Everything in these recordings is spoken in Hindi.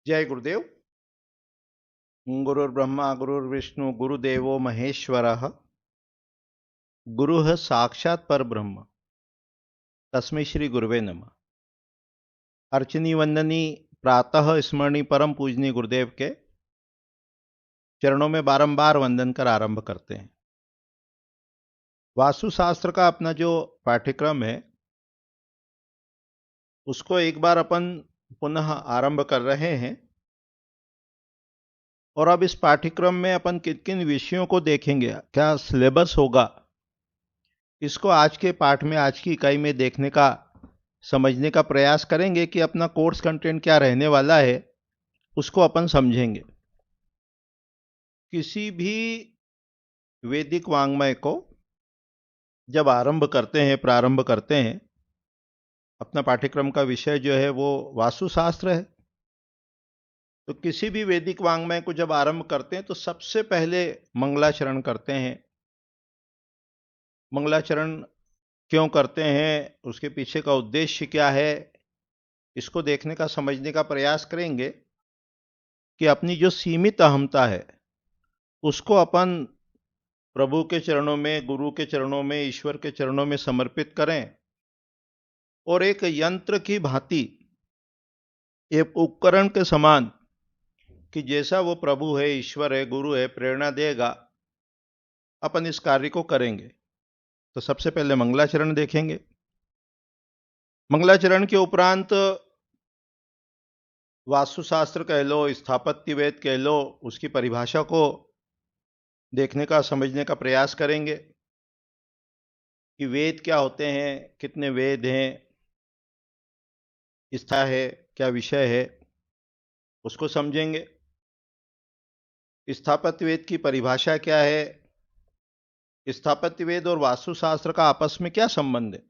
जय गुरुदेव। गुरुर्ब्रह्मा गुरुर्विष्णु गुरुदेवो महेश्वरः। गुरुः साक्षात् परब्रह्म तस्मै श्री गुरुवे नमः। अर्चनी वंदनी प्रातः स्मरणी परम पूजनीय गुरुदेव के चरणों में बारंबार वंदन कर आरंभ करते हैं। वास्तुशास्त्र का अपना जो पाठ्यक्रम है उसको एक बार अपन पुनः आरंभ कर रहे हैं और अब इस पाठ्यक्रम में अपन किन किन विषयों को देखेंगे, क्या सिलेबस होगा, इसको आज के पाठ में, आज की इकाई में देखने का, समझने का प्रयास करेंगे कि अपना कोर्स कंटेंट क्या रहने वाला है, उसको अपन समझेंगे। किसी भी वैदिक वाङ्मय को जब आरंभ करते हैं, प्रारंभ करते हैं, अपना पाठ्यक्रम का विषय जो है वो वास्तुशास्त्र है, तो किसी भी वैदिक वाङ्मय को जब आरंभ करते हैं तो सबसे पहले मंगलाचरण करते हैं। मंगलाचरण क्यों करते हैं, उसके पीछे का उद्देश्य क्या है, इसको देखने का, समझने का प्रयास करेंगे कि अपनी जो सीमित अहमता है उसको अपन प्रभु के चरणों में, गुरु के चरणों में, ईश्वर के चरणों में समर्पित करें और एक यंत्र की भांति, एक उपकरण के समान कि जैसा वो प्रभु है, ईश्वर है, गुरु है, प्रेरणा देगा, अपन इस कार्य को करेंगे। तो सबसे पहले मंगलाचरण देखेंगे। मंगलाचरण के उपरांत वास्तुशास्त्र कह लो, स्थापत्य वेद कह लो, उसकी परिभाषा को देखने का, समझने का प्रयास करेंगे कि वेद क्या होते हैं, कितने वेद हैं, स्था है, क्या विषय है, उसको समझेंगे। स्थापत्य वेद की परिभाषा क्या है, स्थापत्य वेद और वास्तुशास्त्र का आपस में क्या संबंध है,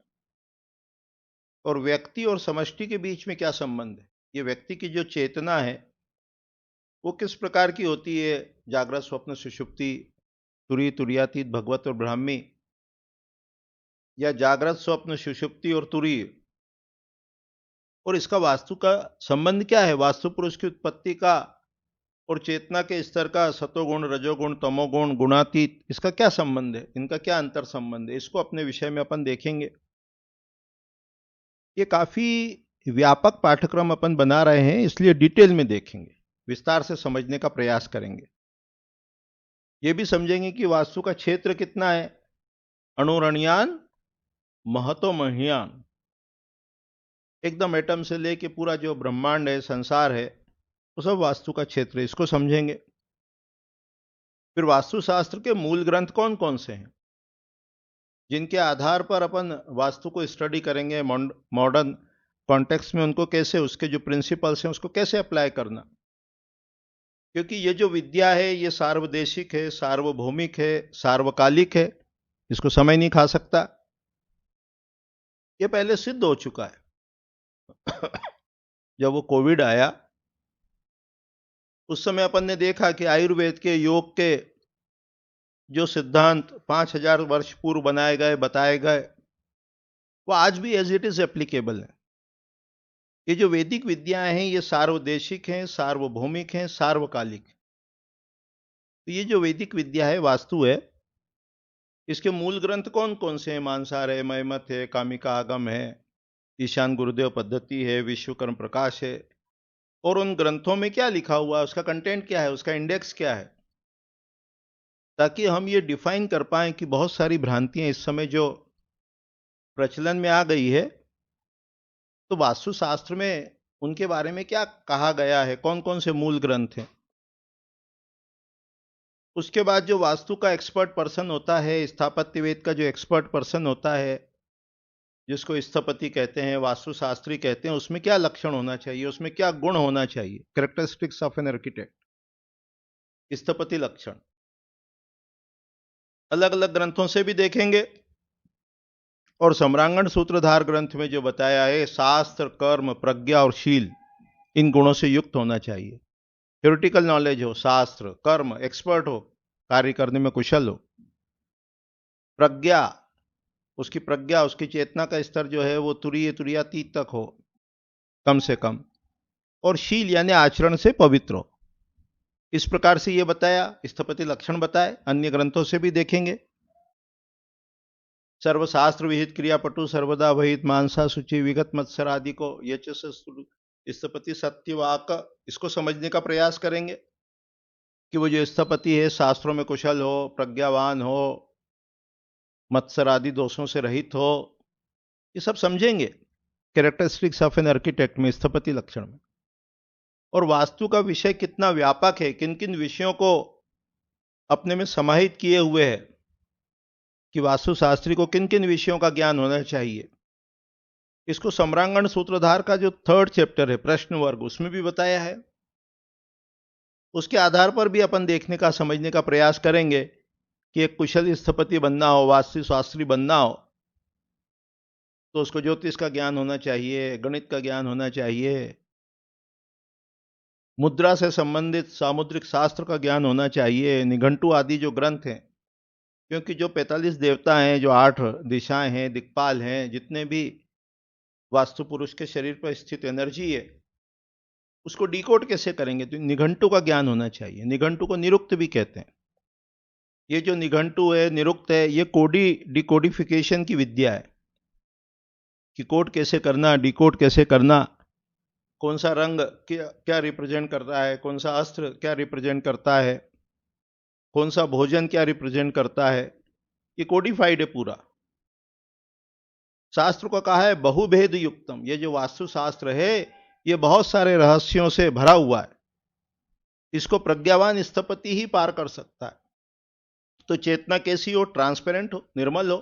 और व्यक्ति और समष्टि के बीच में क्या संबंध है। ये व्यक्ति की जो चेतना है वो किस प्रकार की होती है, जागृत, स्वप्न, सुषुप्ति, तुरीय, तुरीयातीत, भगवत और ब्राह्मी, या जागृत, स्वप्न, सुषुप्ति और तुरीय, और इसका वास्तु का संबंध क्या है, वास्तु पुरुष की उत्पत्ति का और चेतना के स्तर का, सतोगुण, रजोगुण, तमोगुण, गुणातीत, इसका क्या संबंध है, इनका क्या अंतर संबंध है, इसको अपने विषय में अपन देखेंगे। ये काफी व्यापक पाठ्यक्रम अपन बना रहे हैं, इसलिए डिटेल में देखेंगे, विस्तार से समझने का प्रयास करेंगे। ये भी समझेंगे कि वास्तु का क्षेत्र कितना है, अणुरणियान महतो महियान, एकदम एटम से लेके पूरा जो ब्रह्मांड है, संसार है, वो सब वास्तु का क्षेत्र है, इसको समझेंगे। फिर वास्तुशास्त्र के मूल ग्रंथ कौन कौन से हैं, जिनके आधार पर अपन वास्तु को स्टडी करेंगे, मॉडर्न कॉन्टेक्स्ट में उनको कैसे, उसके जो प्रिंसिपल्स हैं उसको कैसे अप्लाई करना, क्योंकि ये जो विद्या है ये सार्वदेशिक है, सार्वभौमिक है, सार्वकालिक है, इसको समय नहीं खा सकता, ये पहले सिद्ध हो चुका है। जब वो कोविड आया उस समय अपन ने देखा कि आयुर्वेद के, योग के जो सिद्धांत 5000 वर्ष पूर्व बनाए गए, बताए गए, वो आज भी एज इट इज एप्लीकेबल है। ये जो वैदिक विद्याएं हैं ये सार्वदेशिक हैं, सार्वभौमिक हैं, सार्वकालिक। तो ये जो वैदिक विद्या है, वास्तु है, इसके मूल ग्रंथ कौन कौन से हैं, मानसार है, मयमत है, कामिका आगम है, ईशान गुरुदेव पद्धति है, विश्वकर्म प्रकाश है, और उन ग्रंथों में क्या लिखा हुआ है, उसका कंटेंट क्या है, उसका इंडेक्स क्या है, ताकि हम ये डिफाइन कर पाएं कि बहुत सारी भ्रांतियां इस समय जो प्रचलन में आ गई है, तो वास्तुशास्त्र में उनके बारे में क्या कहा गया है, कौन कौन से मूल ग्रंथ हैं। उसके बाद जो वास्तु का एक्सपर्ट पर्सन होता है, स्थापत्य वेद का जो एक्सपर्ट पर्सन होता है, जिसको स्थपति कहते हैं, वास्तुशास्त्री कहते हैं, उसमें क्या लक्षण होना चाहिए, उसमें क्या गुण होना चाहिए, कैरेक्टरिस्टिक्स ऑफ एन आर्किटेक्ट, स्थपति लक्षण, अलग अलग ग्रंथों से भी देखेंगे। और सम्रांगण सूत्रधार ग्रंथ में जो बताया है, शास्त्र, कर्म, प्रज्ञा और शील, इन गुणों से युक्त होना चाहिए। थ्योरेटिकल नॉलेज हो, शास्त्र, कर्म, एक्सपर्ट हो, कार्य करने में कुशल हो, प्रज्ञा, उसकी प्रज्ञा, उसकी चेतना का स्तर जो है वो तुरीय, तुरीयातीत तक हो कम से कम, और शील यानी आचरण से पवित्र हो। इस प्रकार से ये बताया, स्थपति लक्षण बताए, अन्य ग्रंथों से भी देखेंगे। सर्वशास्त्र विहित क्रियापटु सर्वदा वहित मानसा शुचि विगत मत्सर आदि को यचस स्थपति सत्यवाक, इसको समझने का प्रयास करेंगे कि वो जो स्थपति है शास्त्रों में कुशल हो, प्रज्ञावान हो, मत्सर आदि दोषों से रहित हो, ये सब समझेंगे कैरेक्टरिस्टिक्स ऑफ एन आर्किटेक्ट में, स्थपति लक्षण में। और वास्तु का विषय कितना व्यापक है, किन किन विषयों को अपने में समाहित किए हुए है, कि वास्तुशास्त्री को किन किन विषयों का ज्ञान होना चाहिए, इसको सम्रांगण सूत्रधार का जो 3rd चैप्टर है प्रश्न वर्ग, उसमें भी बताया है। उसके आधार पर भी अपन देखने का, समझने का प्रयास करेंगे कि एक कुशल स्थपति बनना हो, वास्तुशास्त्री बनना हो, तो उसको ज्योतिष का ज्ञान होना चाहिए, गणित का ज्ञान होना चाहिए, मुद्रा से संबंधित सामुद्रिक शास्त्र का ज्ञान होना चाहिए, निघंटु आदि जो ग्रंथ हैं, क्योंकि जो 45 देवता हैं, जो 8 दिशाएं हैं, दिक्पाल हैं, जितने भी वास्तु पुरुष के शरीर पर स्थित एनर्जी है, उसको डिकोड कैसे करेंगे, तो निघंटु का ज्ञान होना चाहिए। निघंटु को निरुक्त भी कहते हैं। ये जो निघंटु है, निरुक्त है, ये डिकोडिफिकेशन की विद्या है, कि कोड कैसे करना, डिकोड कैसे करना, कौन सा रंग क्या रिप्रेजेंट करता है, कौन सा अस्त्र क्या रिप्रेजेंट करता है, कौन सा भोजन क्या रिप्रेजेंट करता है, ये कोडिफाइड है पूरा। शास्त्र को कहा है बहुभेद युक्तम, ये जो वास्तु शास्त्र है ये बहुत सारे रहस्यों से भरा हुआ है, इसको प्रज्ञावान स्थपति ही पार कर सकता है। तो चेतना कैसी हो, ट्रांसपेरेंट हो, निर्मल हो।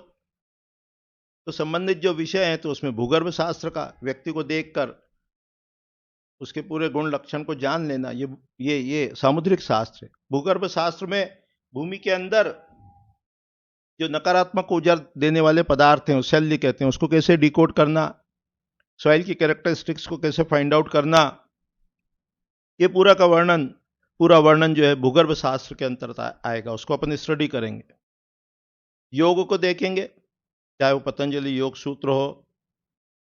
तो संबंधित जो विषय है, तो उसमें भूगर्भ शास्त्र का, व्यक्ति को देखकर उसके पूरे गुण लक्षण को जान लेना, ये सामुद्रिक शास्त्र है। भूगर्भ शास्त्र में भूमि के अंदर जो नकारात्मक ऊर्जा देने वाले पदार्थ हैं, शैल्य कहते हैं, उसको कैसे डिकोड करना, सॉइल की कैरेक्टरिस्टिक्स को कैसे फाइंड आउट करना, ये पूरा वर्णन जो है भूगर्भ शास्त्र के अंतर्गत आएगा, उसको अपन स्टडी करेंगे। योग को देखेंगे, चाहे वो पतंजलि योग सूत्र हो,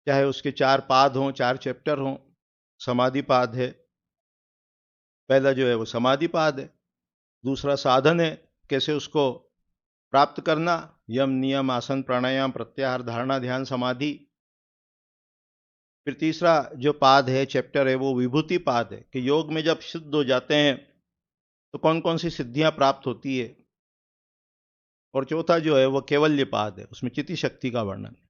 चाहे उसके 4 पाद हों, 4 चैप्टर हों। समाधि पाद है, पहला जो है वो समाधि पाद है, दूसरा साधन है, कैसे उसको प्राप्त करना, यम नियम आसन प्राणायाम प्रत्याहार धारणा ध्यान समाधि। फिर तीसरा जो पाद है, चैप्टर है, वो विभूति पाद है, कि योग में जब शुद्ध हो जाते हैं तो कौन कौन सी सिद्धियां प्राप्त होती है। और चौथा जो है वो कैवल्य पाद है, उसमें चिति शक्ति का वर्णन है।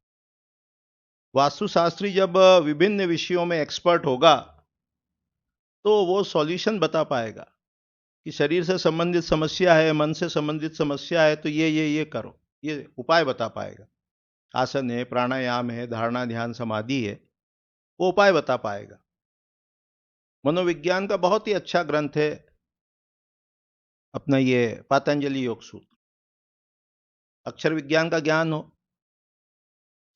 वास्तुशास्त्री जब विभिन्न विषयों में एक्सपर्ट होगा तो वो सॉल्यूशन बता पाएगा, कि शरीर से संबंधित समस्या है, मन से संबंधित समस्या है, तो ये करो, ये उपाय बता पाएगा। आसन है, प्राणायाम है, धारणा ध्यान समाधि है, वो उपाय बता पाएगा। मनोविज्ञान का बहुत ही अच्छा ग्रंथ है अपना ये पतंजलि योग सूत्र। अक्षर विज्ञान का ज्ञान हो,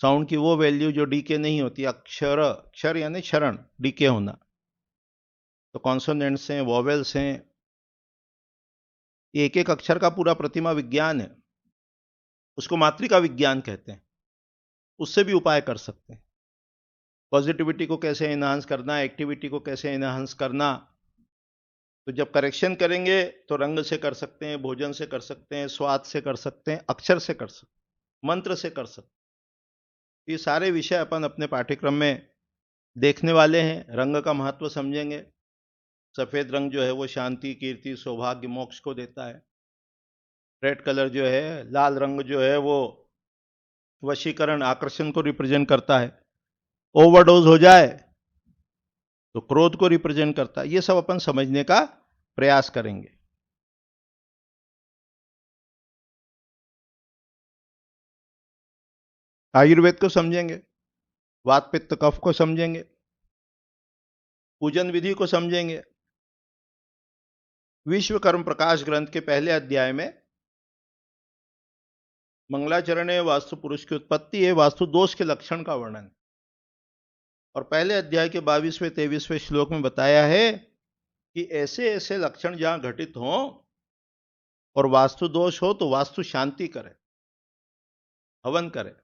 साउंड की वो वैल्यू जो डीके नहीं होती, अक्षर यानी क्षरण, डीके होना, तो कॉन्सोनेंट्स हैं, वॉवेल्स हैं, एक एक अक्षर का पूरा प्रतिमा विज्ञान है, उसको मातृका विज्ञान कहते हैं। उससे भी उपाय कर सकते हैं। पॉजिटिविटी को कैसे एनहांस करना, एक्टिविटी को कैसे एनहांस करना। तो जब करेक्शन करेंगे तो रंग से कर सकते हैं, भोजन से कर सकते हैं, स्वाद से कर सकते हैं, अक्षर से कर सकते हैं, मंत्र से कर सकते हैं। ये सारे विषय अपन अपने पाठ्यक्रम में देखने वाले हैं। रंग का महत्व समझेंगे। सफेद रंग जो है वो शांति, कीर्ति, सौभाग्य, मोक्ष को देता है। रेड कलर जो है, लाल रंग जो है, वो वशीकरण, आकर्षण को रिप्रेजेंट करता है। ओवरडोज हो जाए तो क्रोध को रिप्रेजेंट करता है। ये सब अपन समझने का प्रयास करेंगे। आयुर्वेद को समझेंगे, वात पित्त कफ को समझेंगे, पूजन विधि को समझेंगे। विश्वकर्म प्रकाश ग्रंथ के पहले अध्याय में मंगलाचरण है, वास्तु पुरुष की उत्पत्ति है, वास्तु दोष के लक्षण का वर्णन। और पहले अध्याय के 22वें 23वें श्लोक में बताया है कि ऐसे ऐसे लक्षण जहां घटित हों और वास्तु दोष हो तो वास्तु शांति करे, हवन करे,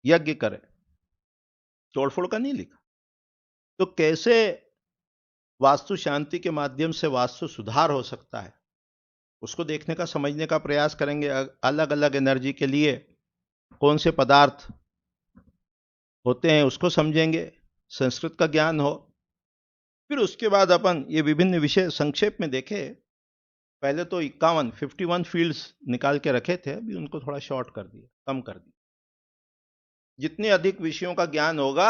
यज्ञ करे। तोड़फोड़ का नहीं लिखा। तो कैसे वास्तु शांति के माध्यम से वास्तु सुधार हो सकता है, उसको देखने का समझने का प्रयास करेंगे। अलग अलग एनर्जी के लिए कौन से पदार्थ होते हैं उसको समझेंगे, संस्कृत का ज्ञान हो। फिर उसके बाद अपन ये विभिन्न विषय संक्षेप में देखें। पहले तो 51 फील्ड्स निकाल के रखे थे, अभी उनको थोड़ा शॉर्ट कर दिया, कम कर दिया। जितने अधिक विषयों का ज्ञान होगा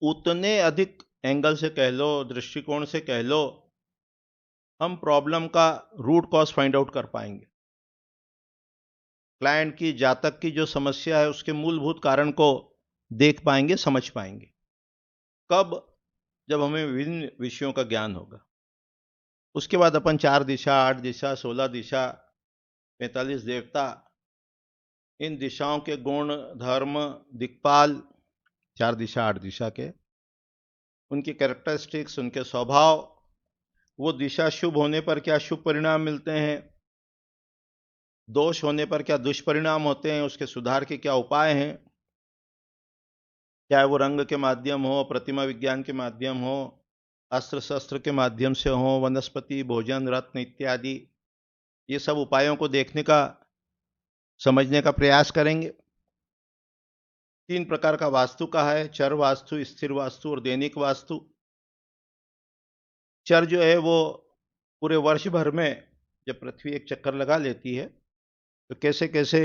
उतने अधिक एंगल से कह लो, दृष्टिकोण से कह लो, हम प्रॉब्लम का रूट कॉज फाइंड आउट कर पाएंगे। क्लाइंट की, जातक की जो समस्या है उसके मूलभूत कारण को देख पाएंगे, समझ पाएंगे। कब? जब हमें विभिन्न विषयों का ज्ञान होगा। उसके बाद अपन 4 दिशा, 8 दिशा, 16 दिशा, 45 देवता, इन दिशाओं के गुण, धर्म, दिक्पाल, 4 दिशा 8 दिशा के, उनकी कैरेक्टरिस्टिक्स, उनके स्वभाव, वो दिशा शुभ होने पर क्या शुभ परिणाम मिलते हैं, दोष होने पर क्या दुष्परिणाम होते हैं, उसके सुधार के क्या उपाय हैं, चाहे वो रंग के माध्यम हो, प्रतिमा विज्ञान के माध्यम हो, अस्त्र शस्त्र के माध्यम से हो, वनस्पति, भोजन, रत्न इत्यादि, ये सब उपायों को देखने का, समझने का प्रयास करेंगे। 3 प्रकार का वास्तु का है, चर वास्तु, स्थिर वास्तु और दैनिक वास्तु। चर जो है वो पूरे वर्ष भर में जब पृथ्वी एक चक्कर लगा लेती है तो कैसे कैसे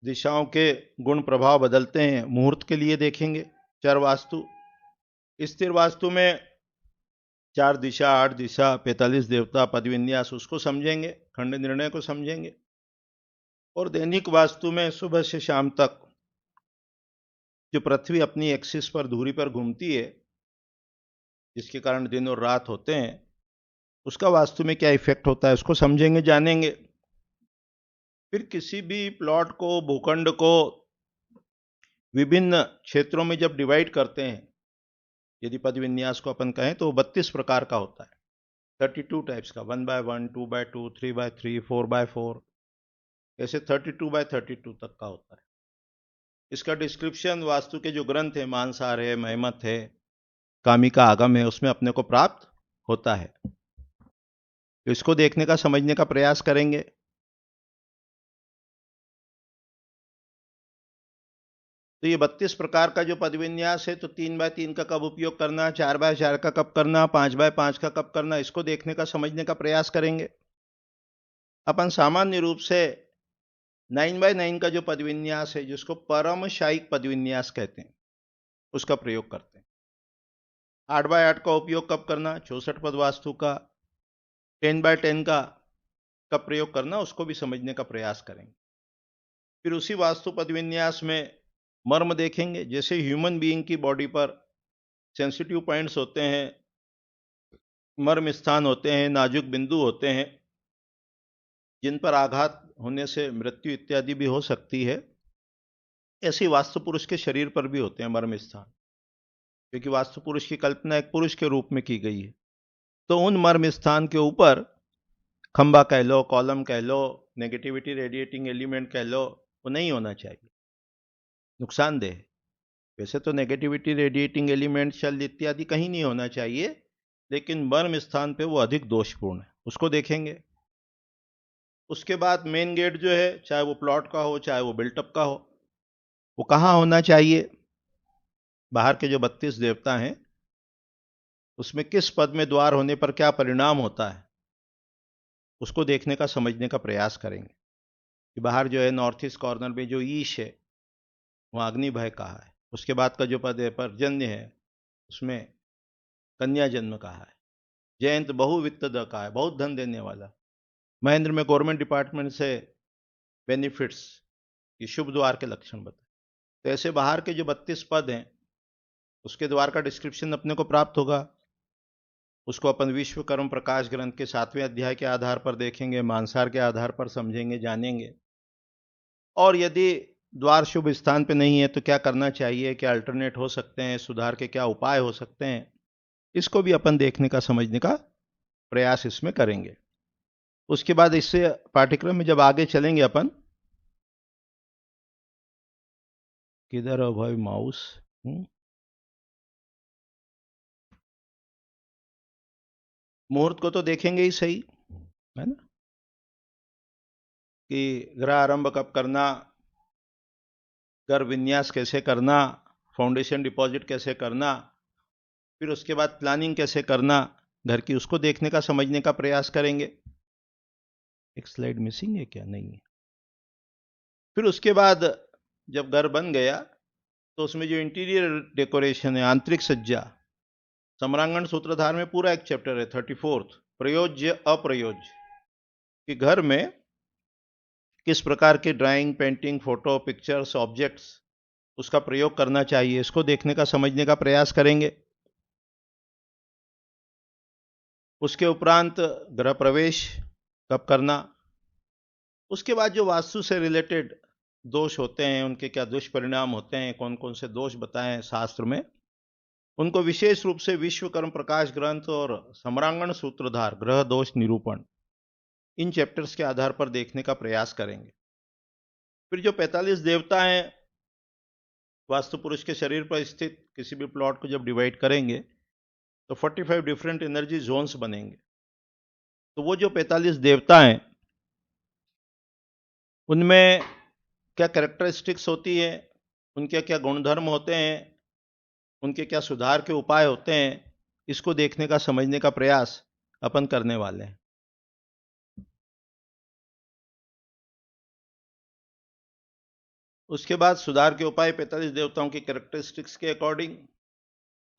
दिशाओं के गुण प्रभाव बदलते हैं, मुहूर्त के लिए देखेंगे चर वास्तु। स्थिर वास्तु में 4 दिशा, 8 दिशा, 45 देवता, पद विन्यास, उसको समझेंगे, खंड निर्णय को समझेंगे। और दैनिक वास्तु में सुबह से शाम तक जो पृथ्वी अपनी एक्सिस पर, धुरी पर घूमती है, जिसके कारण दिन और रात होते हैं, उसका वास्तु में क्या इफेक्ट होता है, उसको समझेंगे, जानेंगे। फिर किसी भी प्लॉट को, भूखंड को विभिन्न क्षेत्रों में जब डिवाइड करते हैं, यदि पद विन्यास को अपन कहें तो 32 प्रकार का होता है, 32 टाइप्स का, 1x1, 2x2, 3x3, 4x4, ऐसे 32x32 तक का होता है। इसका डिस्क्रिप्शन वास्तु के जो ग्रंथ है, मानसार है, महमत है, कामिका आगम है, उसमें अपने को प्राप्त होता है। तो इसको देखने का, समझने का प्रयास करेंगे। तो ये 32 प्रकार का जो पद विन्यास है, तो 3x3 का कब उपयोग करना, 4x4 का कब करना, 5x5 का कब करना, इसको देखने का, समझने का प्रयास करेंगे। अपन सामान्य रूप से 9x9 का जो पद विन्यास है, जिसको परमशायिक पद विन्यास कहते हैं, उसका प्रयोग करते हैं। 8x8 का उपयोग कब करना, 64 पद वास्तु का। 10x10 का कब प्रयोग करना, उसको भी समझने का प्रयास करेंगे। फिर उसी वास्तु पद विन्यास में मर्म देखेंगे। जैसे ह्यूमन बीइंग की बॉडी पर सेंसिटिव पॉइंट्स होते हैं, मर्म स्थान होते हैं, नाजुक बिंदु होते हैं, जिन पर आघात होने से मृत्यु इत्यादि भी हो सकती है, ऐसे वास्तु पुरुष के शरीर पर भी होते हैं मर्म स्थान, क्योंकि वास्तु पुरुष की कल्पना एक पुरुष के रूप में की गई है। तो उन मर्म स्थान के ऊपर खंबा कह लो, कॉलम कह लो, नेगेटिविटी रेडिएटिंग एलिमेंट कह लो, वो नहीं होना चाहिए, नुकसानदेह है। वैसे तो नेगेटिविटी रेडिएटिंग एलिमेंट, शल्य इत्यादि कहीं नहीं होना चाहिए, लेकिन मर्म स्थान पे वो अधिक दोषपूर्ण है, उसको देखेंगे। उसके बाद मेन गेट जो है, चाहे वो प्लॉट का हो, चाहे वो बिल्टअप का हो, वो कहाँ होना चाहिए। बाहर के जो 32 देवता हैं, उसमें किस पद में द्वार होने पर क्या परिणाम होता है, उसको देखने का, समझने का प्रयास करेंगे। कि बाहर जो है नॉर्थ ईस्ट कॉर्नर में जो ईश है, वहाँ अग्नि भय कहा है। उसके बाद का जो पद है पर्जन्य है, उसमें कन्या जन्म कहा है। जयंत बहुवित्त द कहा है, बहुत धन देने वाला। महेंद्र में गवर्नमेंट डिपार्टमेंट से बेनिफिट्स, ये शुभ द्वार के लक्षण बताए। तो ऐसे बाहर के जो 32 पद हैं, उसके द्वार का डिस्क्रिप्शन अपने को प्राप्त होगा। उसको अपन विश्वकर्म प्रकाश ग्रंथ के 7वें अध्याय के आधार पर देखेंगे, मानसार के आधार पर समझेंगे, जानेंगे। और यदि द्वार शुभ स्थान पे नहीं है तो क्या करना चाहिए, क्या अल्टरनेट हो सकते हैं, सुधार के क्या उपाय हो सकते हैं, इसको भी अपन देखने का, समझने का प्रयास इसमें करेंगे। उसके बाद इससे पाठ्यक्रम में जब आगे चलेंगे अपन, किधर हो भाई माउस? मुहूर्त को तो देखेंगे ही सही, है ना, कि गृह आरंभ कब करना, घर विन्यास कैसे करना, फाउंडेशन डिपॉजिट कैसे करना, फिर उसके बाद प्लानिंग कैसे करना घर की, उसको देखने का समझने का प्रयास करेंगे। एक स्लाइड मिसिंग है क्या? नहीं है। फिर उसके बाद जब घर बन गया तो उसमें जो इंटीरियर डेकोरेशन है, आंतरिक सज्जा, सम्रांगण सूत्रधार में पूरा एक चैप्टर है 34th, प्रयोज्य अप्रयोज्य, कि घर में किस प्रकार की drawing, painting, photo, pictures, objects उसका प्रयोग करना चाहिए, इसको देखने का समझने का प्रयास करेंगे। उसके उपरांत गृह प्रवेश कब करना, उसके बाद जो वास्तु से रिलेटेड दोष होते हैं, उनके क्या दुष्परिणाम होते हैं, कौन कौन से दोष बताए हैं शास्त्र में, उनको विशेष रूप से विश्वकर्म प्रकाश ग्रंथ और सम्रांगण सूत्रधार ग्रह दोष निरूपण, इन चैप्टर्स के आधार पर देखने का प्रयास करेंगे। फिर जो 45 देवता हैं वास्तु पुरुष के शरीर पर स्थित, किसी भी प्लॉट को जब डिवाइड करेंगे तो 45 डिफरेंट एनर्जी जोन्स बनेंगे। तो वो जो 45 देवता हैं उनमें क्या कैरेक्टरिस्टिक्स होती है, उनके क्या गुणधर्म होते हैं, उनके क्या सुधार के उपाय होते हैं, इसको देखने का समझने का प्रयास अपन करने वाले हैं। उसके बाद सुधार के उपाय 45 देवताओं की कैरेक्टरिस्टिक्स के अकॉर्डिंग।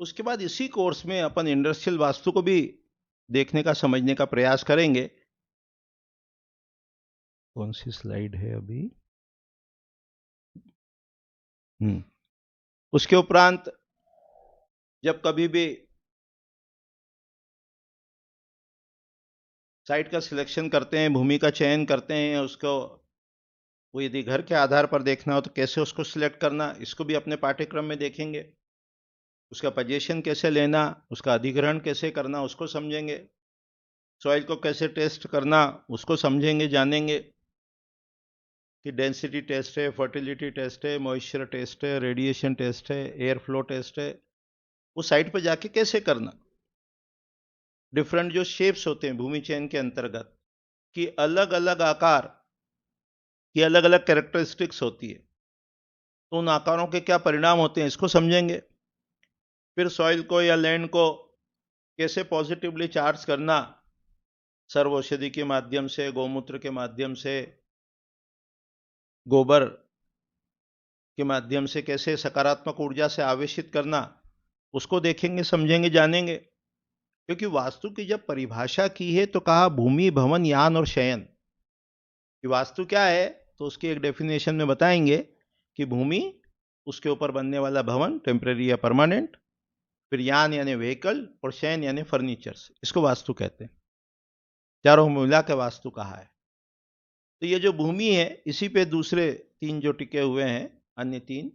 उसके बाद इसी कोर्स में अपन इंडस्ट्रियल वास्तु को भी देखने का समझने का प्रयास करेंगे। कौन सी स्लाइड है अभी? उसके उपरांत जब कभी भी साइट का सिलेक्शन करते हैं, भूमि का चयन करते हैं, उसको वो यदि घर के आधार पर देखना हो तो कैसे उसको सिलेक्ट करना, इसको भी अपने पाठ्यक्रम में देखेंगे। उसका पोजीशन कैसे लेना, उसका अधिग्रहण कैसे करना, उसको समझेंगे। सॉइल को कैसे टेस्ट करना, उसको समझेंगे, जानेंगे कि डेंसिटी टेस्ट है, फर्टिलिटी टेस्ट है, मॉइस्चर टेस्ट है, रेडिएशन टेस्ट है, एयर फ्लो टेस्ट है, वो साइट पर जाके कैसे करना। डिफरेंट जो शेप्स होते हैं भूमि चयन के अंतर्गत, कि अलग अलग आकार की अलग अलग कैरेक्टरिस्टिक्स होती है, तो उन आकारों के क्या परिणाम होते हैं, इसको समझेंगे। फिर सॉइल को या लैंड को कैसे पॉजिटिवली चार्ज करना, सर्व औषधि के माध्यम से, गौमूत्र के माध्यम से, गोबर के माध्यम से कैसे सकारात्मक ऊर्जा से आवेशित करना, उसको देखेंगे, समझेंगे, जानेंगे। क्योंकि वास्तु की जब परिभाषा की है तो कहा भूमि, भवन, यान और शयन। कि वास्तु क्या है तो उसकी एक डेफिनेशन में बताएंगे कि भूमि, उसके ऊपर बनने वाला भवन, टेम्परेरी या परमानेंट, फिर यान यानी व्हीकल, और शयन यानी फर्नीचर्स, इसको वास्तु कहते हैं। चारों मिला के वास्तु कहा है। तो ये जो भूमि है इसी पे दूसरे 3 जो टिके हुए हैं, अन्य 3,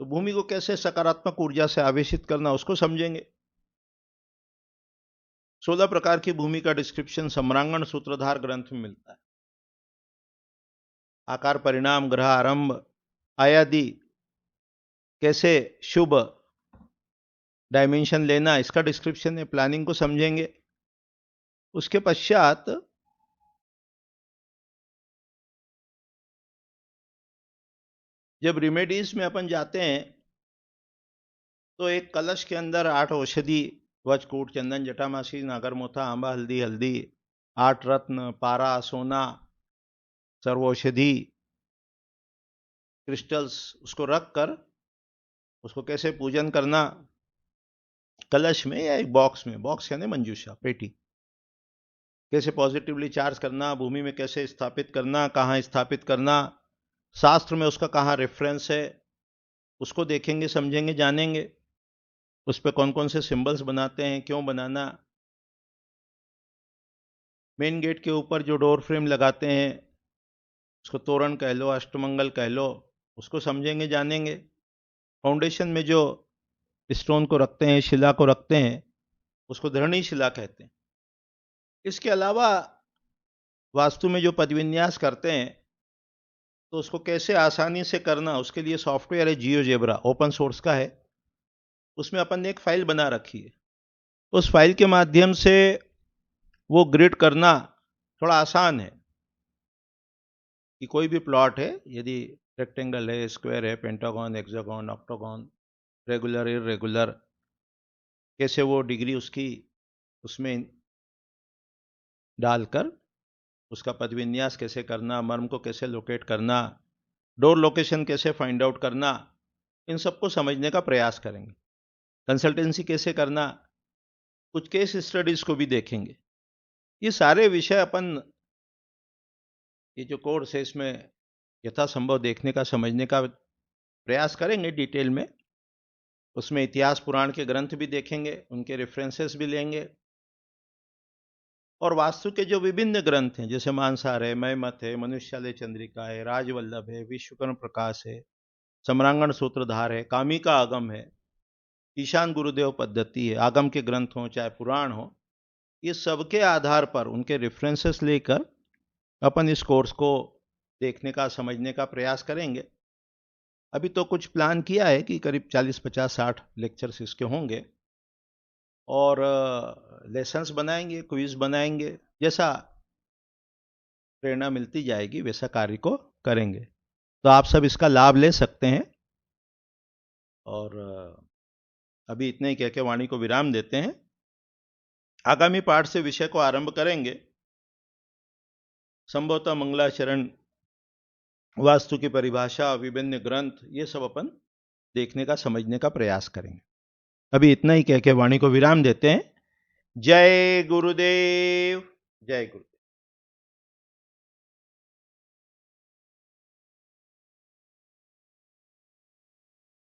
तो भूमि को कैसे सकारात्मक ऊर्जा से आवेशित करना, उसको समझेंगे। 16 प्रकार की भूमि का डिस्क्रिप्शन सम्रांगण सूत्रधार ग्रंथ में मिलता है। आकार, परिणाम, ग्रह आरंभ, आयादि, कैसे शुभ डायमेंशन लेना, इसका डिस्क्रिप्शन है। प्लानिंग को समझेंगे। उसके पश्चात जब रिमेडीज में अपन जाते हैं तो एक कलश के अंदर 8 औषधि, वजकूट, चंदन, जटामासी, नागरमोथा, आंबा, हल्दी, 8 रत्न, पारा, सोना, सर्वौषधि, क्रिस्टल्स, उसको रख कर उसको कैसे पूजन करना, कलश में या एक बॉक्स में, बॉक्स यानी मंजूषा, पेटी, कैसे पॉजिटिवली चार्ज करना, भूमि में कैसे स्थापित करना, कहाँ स्थापित करना, शास्त्र में उसका कहाँ रेफरेंस है, उसको देखेंगे, समझेंगे, जानेंगे। उस पर कौन कौन से सिंबल्स बनाते हैं, क्यों बनाना, मेन गेट के ऊपर जो डोर फ्रेम लगाते हैं उसको तोरण कह लो, अष्टमंगल कह लो, उसको समझेंगे, जानेंगे। फाउंडेशन में जो स्टोन को रखते हैं, शिला को रखते हैं, उसको धरणी शिला कहते हैं। इसके अलावा वास्तु में जो पदविन्यास करते हैं तो उसको कैसे आसानी से करना, उसके लिए सॉफ्टवेयर है जियोजेब्रा, ओपन सोर्स का है। उसमें अपन ने एक फाइल बना रखी है। उस फाइल के माध्यम से वो ग्रिड करना थोड़ा आसान है कि कोई भी प्लॉट है, यदि रेक्टेंगल है, स्क्वायर है, pentagon, hexagon, octagon, regular, irregular, कैसे वो डिग्री उसकी उसमें डालकर उसका पद विन्यास कैसे करना, मर्म को कैसे लोकेट करना, डोर लोकेशन कैसे फाइंड आउट करना, इन सबको समझने का प्रयास करेंगे। कंसल्टेंसी कैसे करना, कुछ केस स्टडीज को भी देखेंगे। ये सारे विषय अपन, ये जो कोर्स है इसमें यथासंभव देखने का, समझने का प्रयास करेंगे डिटेल में। उसमें इतिहास पुराण के ग्रंथ भी देखेंगे, उनके रेफरेंसेस भी लेंगे, और वास्तु के जो विभिन्न ग्रंथ हैं, जैसे मानसार है, मयमत है, मनुष्यालय चंद्रिका है, राजवल्लभ है, विश्वकर्म प्रकाश है, सम्रांगण सूत्रधार है, कामिका आगम है, ईशान गुरुदेव पद्धति है, आगम के ग्रंथ हो चाहे पुराण हो, ये सबके आधार पर उनके रेफरेंसेस लेकर अपन इस कोर्स को देखने का, समझने का प्रयास करेंगे। अभी तो कुछ प्लान किया है कि करीब 40, 50, 60 लेक्चर्स इसके होंगे, और लेसन्स बनाएंगे, क्विज बनाएंगे, जैसा प्रेरणा मिलती जाएगी वैसा कार्य को करेंगे। तो आप सब इसका लाभ ले सकते हैं। और अभी इतने ही कह के वाणी को विराम देते हैं। आगामी पाठ से विषय को आरंभ करेंगे। संभवतः मंगलाचरण, वास्तु की परिभाषा, विभिन्न ग्रंथ, ये सब अपन देखने का, समझने का प्रयास करेंगे। अभी इतना ही कह के वाणी को विराम देते हैं। जय गुरुदेव, जय गुरुदेव।